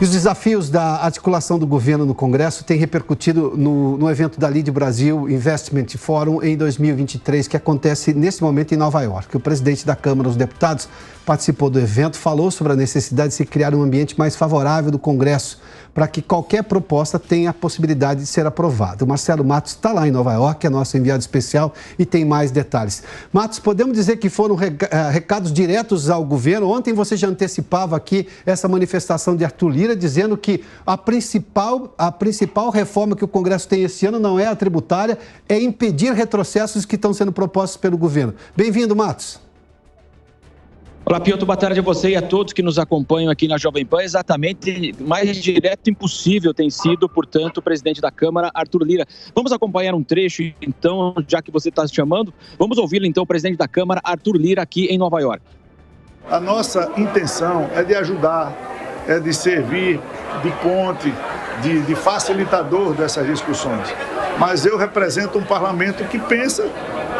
E os desafios da articulação do governo no Congresso têm repercutido no evento da Lead Brasil Investment Forum em 2023, que acontece nesse momento em Nova York. O presidente da Câmara dos Deputados participou do evento, falou sobre a necessidade de se criar um ambiente mais favorável do Congresso para que qualquer proposta tenha a possibilidade de ser aprovada. O Marcelo Matos está lá em Nova York, é nosso enviado especial, e tem mais detalhes. Matos, podemos dizer que foram recados diretos ao governo? Ontem você já antecipava aqui essa manifestação de Arthur Lira, dizendo que a principal reforma que o Congresso tem esse ano não é a tributária, é impedir retrocessos que estão sendo propostos pelo governo. Bem-vindo, Matos. Olá, Piotr, boa tarde a você e a todos que nos acompanham aqui na Jovem Pan. Exatamente, mais direto impossível tem sido, portanto, o presidente da Câmara, Arthur Lira. Vamos acompanhar um trecho, então, já que você está se chamando. Vamos ouvir, então, o presidente da Câmara, Arthur Lira, aqui em Nova York. A nossa intenção é de ajudar, é de servir de ponte, de facilitador dessas discussões. Mas eu represento um parlamento que pensa,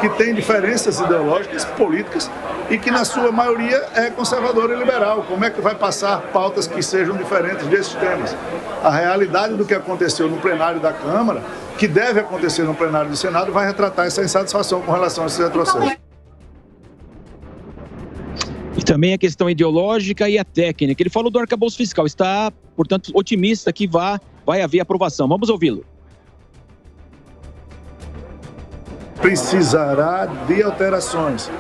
que tem diferenças ideológicas, políticas, e que na sua maioria é conservador e liberal. Como é que vai passar pautas que sejam diferentes desses temas? A realidade do que aconteceu no plenário da Câmara, que deve acontecer no plenário do Senado, vai retratar essa insatisfação com relação a esses retrocessos. E também a questão ideológica e a técnica. Ele falou do arcabouço fiscal, está, portanto, otimista que vai haver aprovação. Vamos ouvi-lo. Precisará de alterações.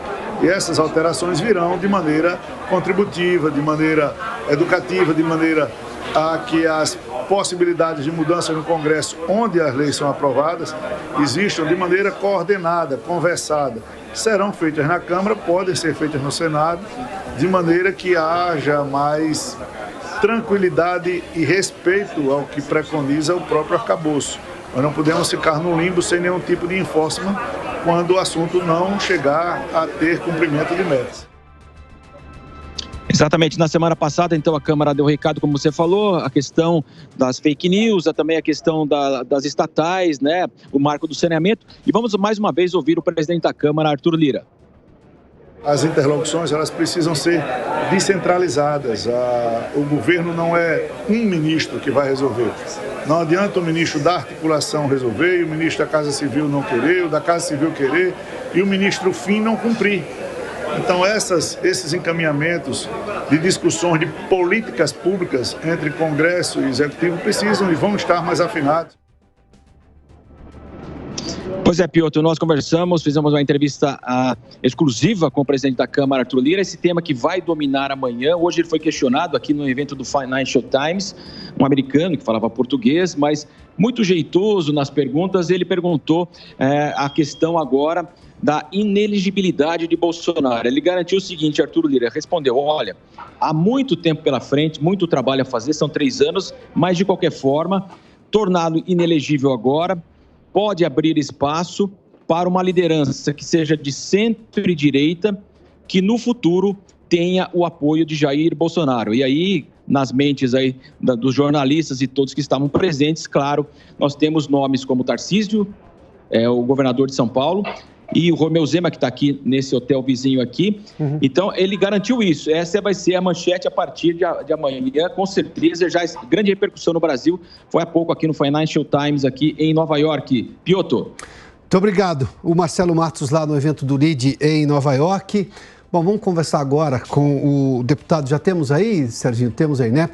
E essas alterações virão de maneira contributiva, de maneira educativa, de maneira a que as possibilidades de mudança no Congresso, onde as leis são aprovadas, existam de maneira coordenada, conversada. Serão feitas na Câmara, podem ser feitas no Senado, de maneira que haja mais tranquilidade e respeito ao que preconiza o próprio arcabouço. Nós não podemos ficar no limbo sem nenhum tipo de enforcement quando o assunto não chegar a ter cumprimento de metas. Exatamente. Na semana passada, então, a Câmara deu recado, como você falou, a questão das fake news, também a questão das estatais, né, o marco do saneamento. E vamos mais uma vez ouvir o presidente da Câmara, Arthur Lira. As interlocuções, elas precisam ser descentralizadas. O governo não é um ministro que vai resolver. Não adianta o ministro da articulação resolver, e o ministro da Casa Civil não querer, o da Casa Civil querer, e o ministro fim não cumprir. Então, esses encaminhamentos de discussões de políticas públicas entre Congresso e Executivo precisam e vão estar mais afinados. Pois é, Piotr, nós conversamos, fizemos uma entrevista exclusiva com o presidente da Câmara, Arthur Lira, esse tema que vai dominar amanhã. Hoje ele foi questionado aqui no evento do Financial Times, um americano que falava português, mas muito jeitoso nas perguntas. Ele perguntou a questão agora da inelegibilidade de Bolsonaro. Ele garantiu o seguinte, Arthur Lira respondeu: olha, há muito tempo pela frente, muito trabalho a fazer, são 3 anos, mas de qualquer forma, tornado inelegível agora, pode abrir espaço para uma liderança que seja de centro e direita, que no futuro tenha o apoio de Jair Bolsonaro. E aí, nas mentes aí dos jornalistas e todos que estavam presentes, claro, nós temos nomes como Tarcísio, o governador de São Paulo, e o Romeu Zema, que está aqui nesse hotel vizinho aqui. Então, ele garantiu isso. Essa vai ser a manchete a partir de amanhã, com certeza. Já grande repercussão no Brasil. Foi há pouco aqui no Financial Times, aqui em Nova York. Piotr. Muito obrigado. O Marcelo Matos lá no evento do Lead em Nova York. Bom, vamos conversar agora com o deputado. Já temos aí, Serginho? Temos aí, né?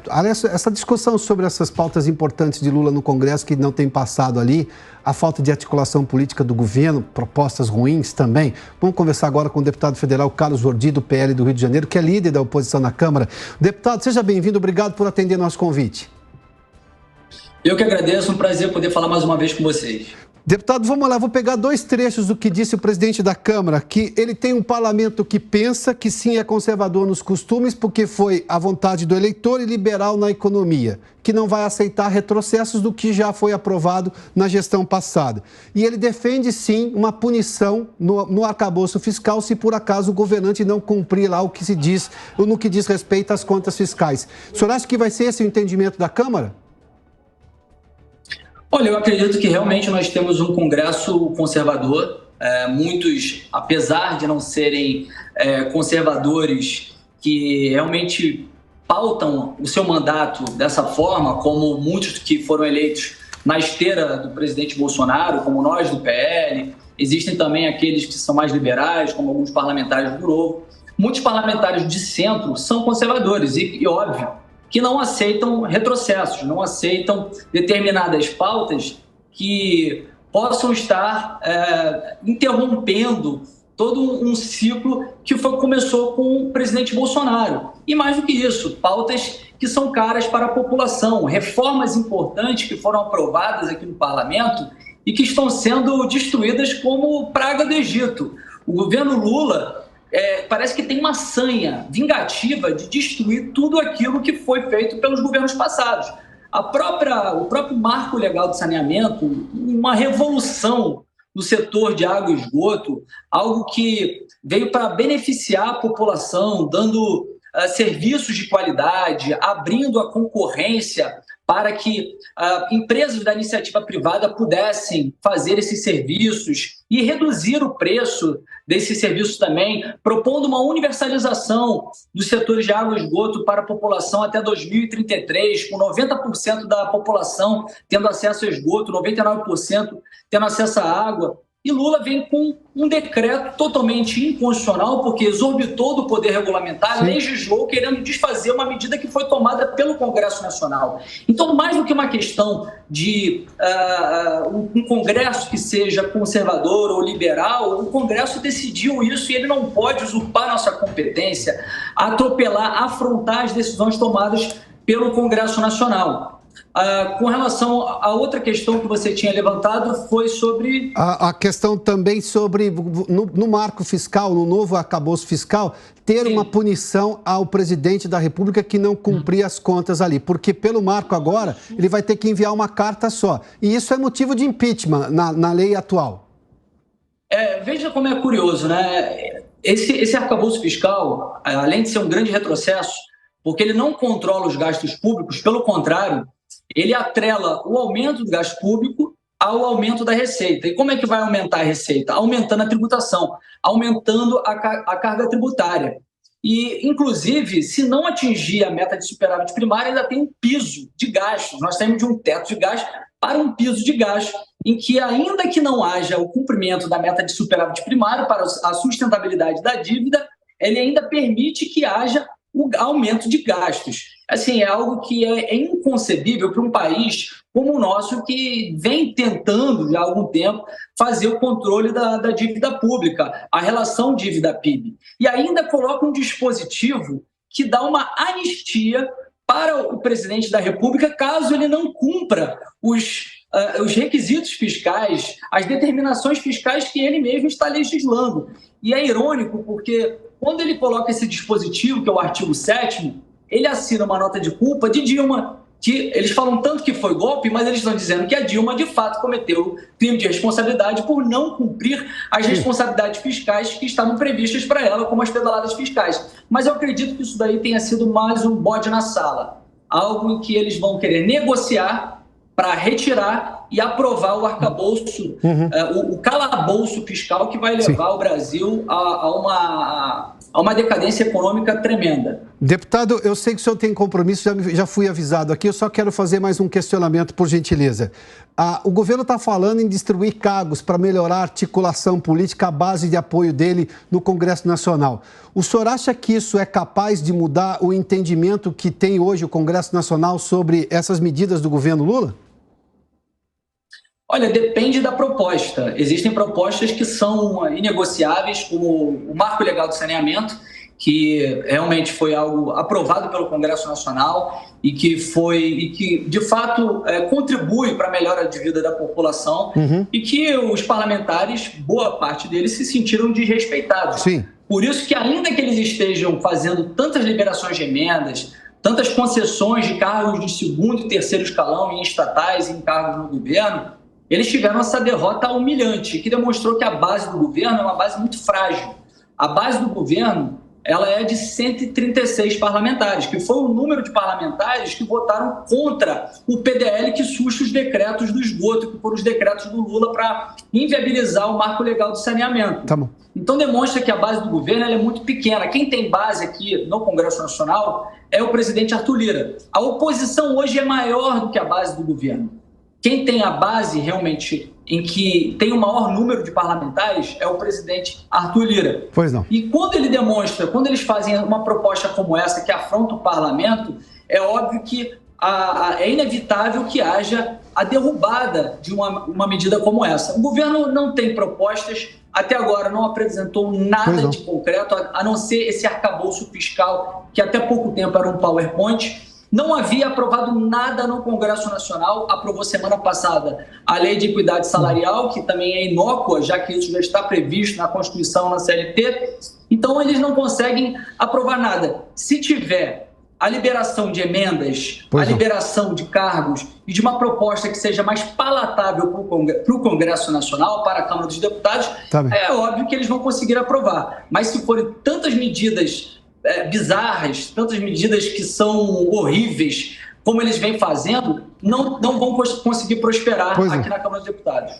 Essa discussão sobre essas pautas importantes de Lula no Congresso que não tem passado ali, a falta de articulação política do governo, propostas ruins também. Vamos conversar agora com o deputado federal Carlos Jordi, do PL do Rio de Janeiro, que é líder da oposição na Câmara. Deputado, seja bem-vindo. Obrigado por atender nosso convite. Eu que agradeço. Um prazer poder falar mais uma vez com vocês. Deputado, vamos lá, vou pegar 2 trechos do que disse o presidente da Câmara, que ele tem um parlamento que pensa que sim é conservador nos costumes, porque foi a vontade do eleitor, e liberal na economia, que não vai aceitar retrocessos do que já foi aprovado na gestão passada. E ele defende sim uma punição no arcabouço fiscal se por acaso o governante não cumprir lá o que se diz, no que diz respeito às contas fiscais. O senhor acha que vai ser esse o entendimento da Câmara? Olha, eu acredito que realmente nós temos um Congresso conservador. Muitos, apesar de não serem conservadores, que realmente pautam o seu mandato dessa forma, como muitos que foram eleitos na esteira do presidente Bolsonaro, como nós do PL, existem também aqueles que são mais liberais, como alguns parlamentares do Novo. Muitos parlamentares de centro são conservadores e óbvio, que não aceitam retrocessos, não aceitam determinadas pautas que possam estar interrompendo todo um ciclo que começou com o presidente Bolsonaro. E mais do que isso, pautas que são caras para a população, reformas importantes que foram aprovadas aqui no parlamento e que estão sendo destruídas como praga do Egito. O governo Lula parece que tem uma sanha vingativa de destruir tudo aquilo que foi feito pelos governos passados. O próprio marco legal de saneamento, uma revolução no setor de água e esgoto, algo que veio para beneficiar a população, dando serviços de qualidade, abrindo a concorrência para que empresas da iniciativa privada pudessem fazer esses serviços e reduzir o preço desses serviços também, propondo uma universalização dos setores de água e esgoto para a população até 2033, com 90% da população tendo acesso a esgoto, 99% tendo acesso à água. E Lula vem com um decreto totalmente inconstitucional, porque exorbitou do poder regulamentar, legislou querendo desfazer uma medida que foi tomada pelo Congresso Nacional. Então, mais do que uma questão de um Congresso que seja conservador ou liberal, o Congresso decidiu isso e ele não pode usurpar nossa competência, atropelar, afrontar as decisões tomadas pelo Congresso Nacional. Com relação a outra questão que você tinha levantado, foi sobre... A questão também sobre, no marco fiscal, no novo arcabouço fiscal, ter uma punição ao presidente da República que não cumprir as contas ali. Porque pelo marco agora, ele vai ter que enviar uma carta só. E isso é motivo de impeachment na lei atual. Veja como é curioso, né? Esse arcabouço fiscal, além de ser um grande retrocesso, porque ele não controla os gastos públicos, pelo contrário, ele atrela o aumento do gasto público ao aumento da receita. E como é que vai aumentar a receita? Aumentando a tributação, aumentando a carga tributária. E, inclusive, se não atingir a meta de superávit primário, ainda tem um piso de gastos. Nós saímos de um teto de gastos para um piso de gastos, em que, ainda que não haja o cumprimento da meta de superávit primário para a sustentabilidade da dívida, ele ainda permite que haja o aumento de gastos. Assim, é algo que é inconcebível para um país como o nosso, que vem tentando, já há algum tempo, fazer o controle da dívida pública, a relação dívida-PIB. E ainda coloca um dispositivo que dá uma anistia para o presidente da República, caso ele não cumpra os requisitos fiscais, as determinações fiscais que ele mesmo está legislando. E é irônico porque, quando ele coloca esse dispositivo, que é o artigo 7º, ele assina uma nota de culpa de Dilma, que eles falam tanto que foi golpe, mas eles estão dizendo que a Dilma, de fato, cometeu crime de responsabilidade por não cumprir as responsabilidades fiscais que estavam previstas para ela, como as pedaladas fiscais. Mas eu acredito que isso daí tenha sido mais um bode na sala, algo em que eles vão querer negociar para retirar e aprovar o arcabouço, o calabouço fiscal que vai levar o Brasil a uma decadência econômica tremenda. Deputado, eu sei que o senhor tem compromisso, já fui avisado aqui, eu só quero fazer mais um questionamento, por gentileza. O governo está falando em distribuir cargos para melhorar a articulação política, a base de apoio dele no Congresso Nacional. O senhor acha que isso é capaz de mudar o entendimento que tem hoje o Congresso Nacional sobre essas medidas do governo Lula? Olha, depende da proposta. Existem propostas que são inegociáveis, como o Marco Legal do Saneamento, que realmente foi algo aprovado pelo Congresso Nacional e que de fato, contribui para a melhora de vida da população e que os parlamentares, boa parte deles, se sentiram desrespeitados. Sim. Por isso que, ainda que eles estejam fazendo tantas liberações de emendas, tantas concessões de cargos de segundo e terceiro escalão em estatais e em cargos no governo, eles tiveram essa derrota humilhante, que demonstrou que a base do governo é uma base muito frágil. A base do governo ela é de 136 parlamentares, que foi o número de parlamentares que votaram contra o PDL que surge os decretos do esgoto, que foram os decretos do Lula para inviabilizar o marco legal de saneamento. Tá bom. Então demonstra que a base do governo ela é muito pequena. Quem tem base aqui no Congresso Nacional é o presidente Arthur Lira. A oposição hoje é maior do que a base do governo. Quem tem a base realmente em que tem o maior número de parlamentares é o presidente Arthur Lira. Pois não. E quando ele demonstra, quando eles fazem uma proposta como essa, que afronta o parlamento, é óbvio que é inevitável que haja a derrubada de uma medida como essa. O governo não tem propostas, até agora não apresentou nada de concreto, a não ser esse arcabouço fiscal, que até pouco tempo era um PowerPoint. Não havia aprovado nada no Congresso Nacional, aprovou semana passada a Lei de Equidade Salarial, que também é inócua, já que isso já está previsto na Constituição, na CLT. Então, eles não conseguem aprovar nada. Se tiver a liberação de emendas, a liberação de cargos e de uma proposta que seja mais palatável para o Congresso Nacional, para a Câmara dos Deputados, é óbvio que eles vão conseguir aprovar. Mas se forem tantas medidas bizarras, tantas medidas que são horríveis, como eles vêm fazendo, não vão conseguir prosperar aqui na Câmara dos Deputados.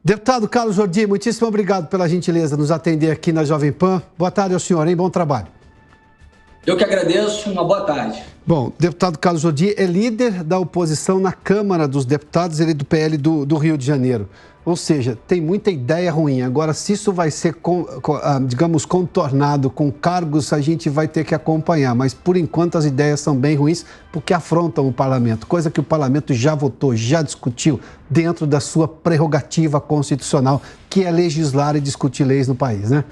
Deputado Carlos Jordi, muitíssimo obrigado pela gentileza de nos atender aqui na Jovem Pan. Boa tarde ao senhor, hein? Bom trabalho. Eu que agradeço, uma boa tarde. Bom, deputado Carlos Jordi é líder da oposição na Câmara dos Deputados, ele é do PL do Rio de Janeiro. Ou seja, tem muita ideia ruim. Agora, se isso vai ser, digamos, contornado com cargos, a gente vai ter que acompanhar. Mas, por enquanto, as ideias são bem ruins porque afrontam o parlamento. Coisa que o parlamento já votou, já discutiu dentro da sua prerrogativa constitucional, que é legislar e discutir leis no país, né?